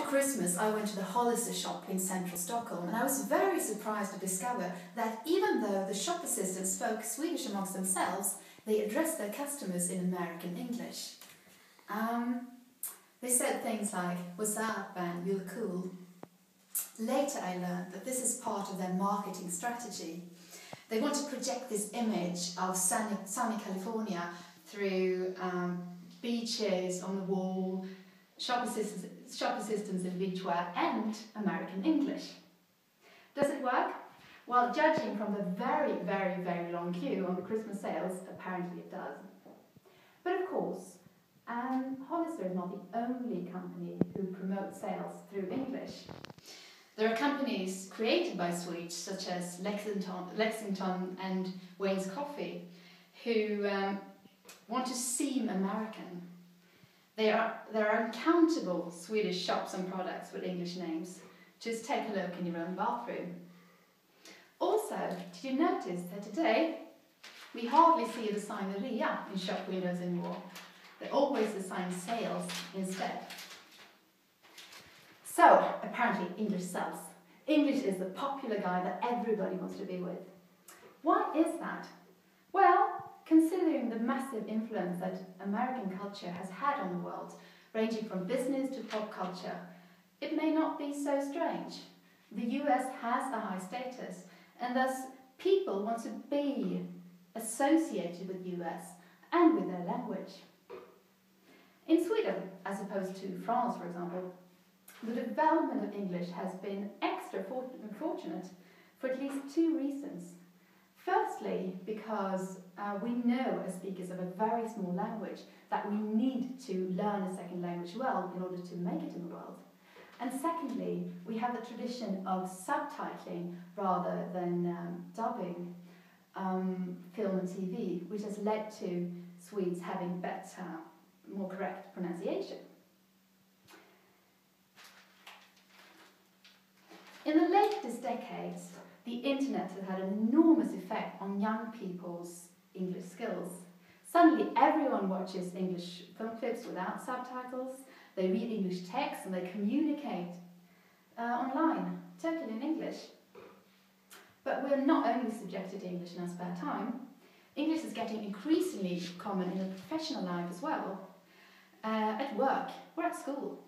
Christmas, I went to the Hollister shop in central Stockholm, and I was very surprised to discover that even though the shop assistants spoke Swedish amongst themselves, they addressed their customers in American English. They said things like, "What's up?" and "You look cool." Later I learned that this is part of their marketing strategy. They want to project this image of sunny California through beaches on the wall, shop assistants in beachwear, and American English. Does it work? Well, judging from the very, very, very long queue on the Christmas sales, apparently it does. But of course, Hollister is not the only company who promotes sales through English. There are companies created by Swedes, such as Lexington and Wayne's Coffee, who want to seem American. There are uncountable Swedish shops and products with English names. Just take a look in your own bathroom. Also, did you notice that today we hardly see the sign Rea in shop windows anymore? They always assign sales instead. So, apparently English sells. English is the popular guy that everybody wants to be with. Why is that? Well, considering the massive influence that American culture has had on the world, ranging from business to pop culture, it may not be so strange. The US has a high status, and thus people want to be associated with the US and with their language. In Sweden, as opposed to France, for example, the development of English has been extra fortunate for at least two reasons. Firstly, because we know as speakers of a very small language that we need to learn a second language well in order to make it in the world. And secondly, we have the tradition of subtitling rather than dubbing film and TV, which has led to Swedes having better, more correct pronunciation. In the latest decades, the internet has had an enormous effect on young people's English skills. Suddenly everyone watches English film clips without subtitles, they read English text and they communicate online, totally in English. But we're not only subjected to English in our spare time, English is getting increasingly common in a professional life as well, at work or at school.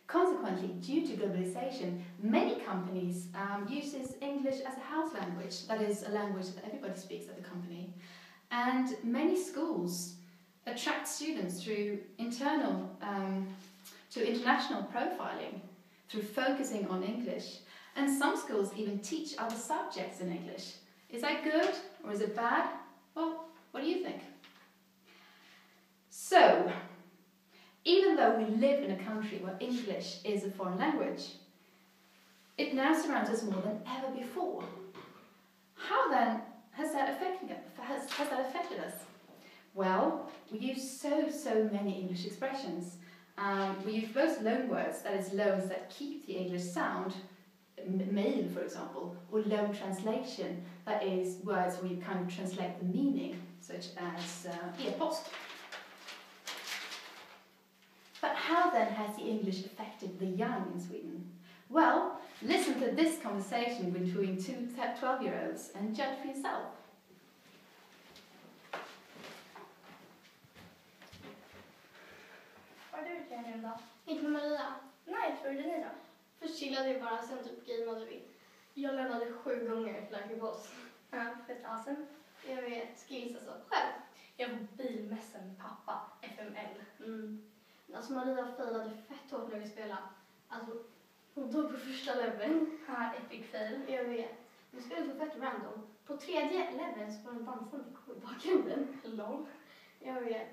Consequently, due to globalization, many companies use English as a house language, that is, a language that everybody speaks at the company. And many schools attract students through international profiling, through focusing on English. And some schools even teach other subjects in English. Is that good or is it bad? Well, what do you think? So, even though we live in a country where English is a foreign language, it now surrounds us more than ever before. How then has that affected us? Well, we use so many English expressions. We use both loan words, that is loans that keep the English sound, mail for example, or loan translation, that is words where you kind of translate the meaning, such as e-post. But how then has the English affected the young in Sweden? Well, listen to this conversation between two 12-year-olds and judge for yourself. Vad har du gjort här nu då? Inte med Maria. Nej, tror du det då? Först chillade vi bara, sen typ gameade vi. Jag lämnade 7 gånger till Läkerbås. Ja, för ett tag sedan. Jag vet, ska gissa så. Själv. Jag var bilmässen med pappa, FML. Alltså Maria failade fett hårt när vi spelade. Alltså, hon tog på första leveln. Här, epic fail. Jag vet. Vi spelade på fett random. På 3:e leveln så var det en dansande ko i bakgrunden. Lol. Jag vet.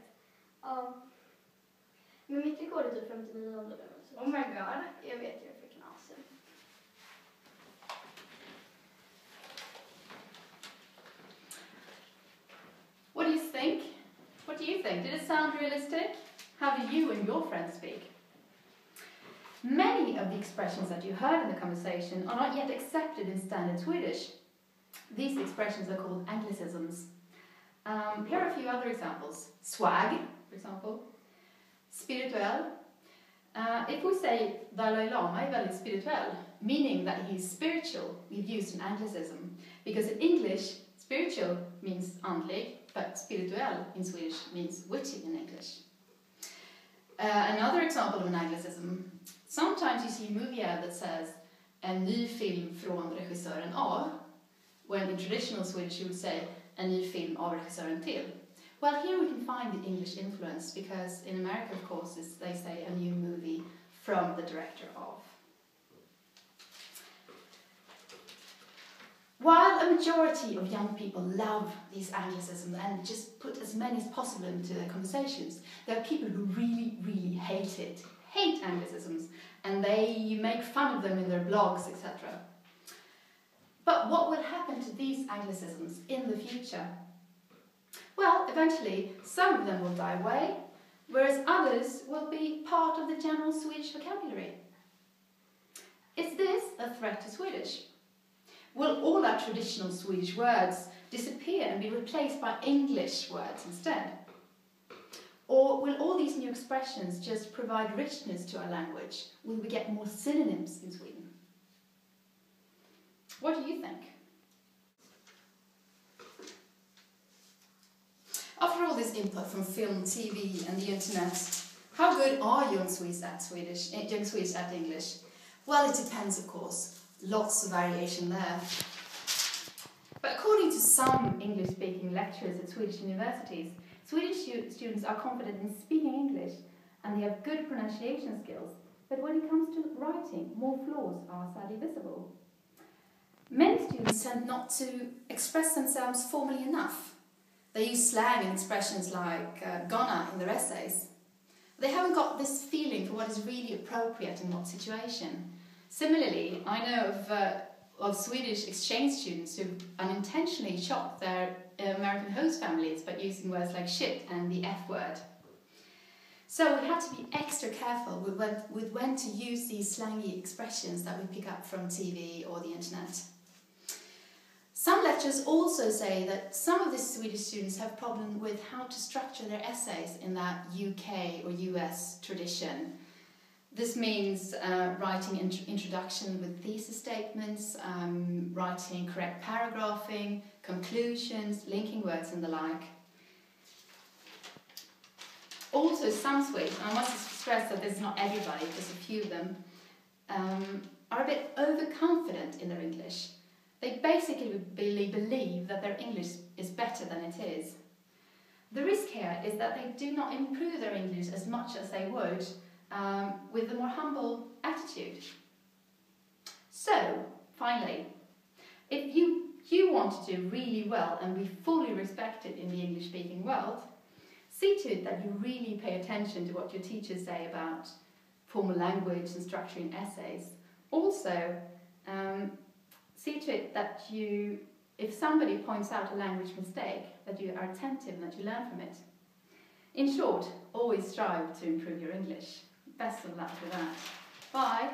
Ja. Men mitt rekord är typ 59 level. Oh my god. Jag vet, jag är freaking awesome. What do you think? What do you think? Did it sound realistic? How do you and your friends speak? Many of the expressions that you heard in the conversation are not yet accepted in standard Swedish. These expressions are called anglicisms. Here are a few other examples. Swag, for example. Spirituell. If we say Dalai Lama är väldigt spirituell, meaning that he's spiritual, we've used an anglicism. Because in English, spiritual means andlig, but spirituell in Swedish means witty in English. Another example of an anglicism, sometimes you see a movie ad that says en ny film från regissören A, when in traditional Swedish you would say en ny film av regissören till. Well, here we can find the English influence, because in America, of course, they say a new movie from the director of. While a majority of young people love these anglicisms and just put as many as possible into their conversations, there are people who really, really hate anglicisms, and they make fun of them in their blogs, etc. But what will happen to these anglicisms in the future? Well, eventually, some of them will die away, whereas others will be part of the general Swedish vocabulary. Is this a threat to Swedish? Will all our traditional Swedish words disappear and be replaced by English words instead? Or will all these new expressions just provide richness to our language? Will we get more synonyms in Sweden? What do you think? After all this input from film, TV and the internet, how good are young Swedes at English? Well, it depends, of course. Lots of variation there. But according to some English-speaking lecturers at Swedish universities, Swedish students are confident in speaking English and they have good pronunciation skills, but when it comes to writing, more flaws are sadly visible. Many students tend not to express themselves formally enough. They use slang and expressions like gonna in their essays. They haven't got this feeling for what is really appropriate in what situation. Similarly, I know of Swedish exchange students who unintentionally shocked their American host families by using words like shit and the F word. So we have to be extra careful with when to use these slangy expressions that we pick up from TV or the internet. Some lecturers also say that some of the Swedish students have problems with how to structure their essays in that UK or US tradition. This means writing introduction with thesis statements, writing correct paragraphing, conclusions, linking words and the like. Also, some Swedes, and I must stress that this is not everybody, just a few of them, are a bit overconfident in their English. They basically believe that their English is better than it is. The risk here is that they do not improve their English as much as they would with a more humble attitude. So, finally, if you want to do really well and be fully respected in the English-speaking world, see to it that you really pay attention to what your teachers say about formal language and structuring essays. Also, see to it that if somebody points out a language mistake, that you are attentive and that you learn from it. In short, always strive to improve your English. Best of luck with that. Bye!